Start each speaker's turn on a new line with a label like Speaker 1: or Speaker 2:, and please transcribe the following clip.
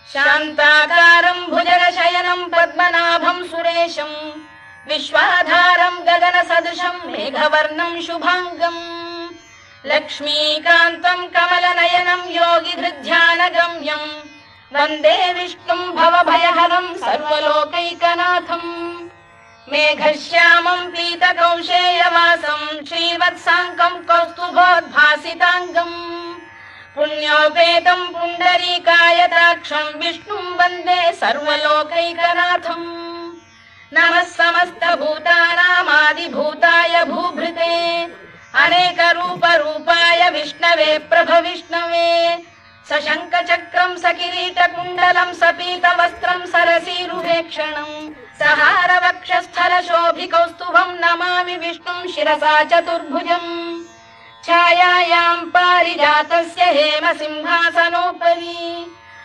Speaker 1: शान्ताकारं भुजगशयनं पद्मनाभं सुरेशं विश्वाधारं गगनसदृशं मेघवर्णं शुभांगम् लक्ष्मीकान्तं कमलनयनं योगिधृध्यानगम्यं वन्दे विष्णुं भवभयहरं सर्वलोकैकनाथम् मेघश्यामं पीतकौशेयवासं श्रीवत्साङ्कं कौस्तुभोद्भासिताङ्गम् पुण्योपेतं पुण्डरीकायताक्षं विष्णुं वन्दे सर्वलोकैकनाथम् नमः समस्तभूतानामादिभूताय भूभृते अनेकरूपरूपाय विष्णवे प्रभविष्णवे सशङ्खचक्रं सकिरीटकुण्डलं सपीतवस्त्रं सरसीरुहेक्षणं सहारवक्षस्थलशोभिकौस्तुभं नमामि विष्णुं शिरसा चतुर्भुजम् छायायां पारिजातस्य हेमसिंहासनोपरि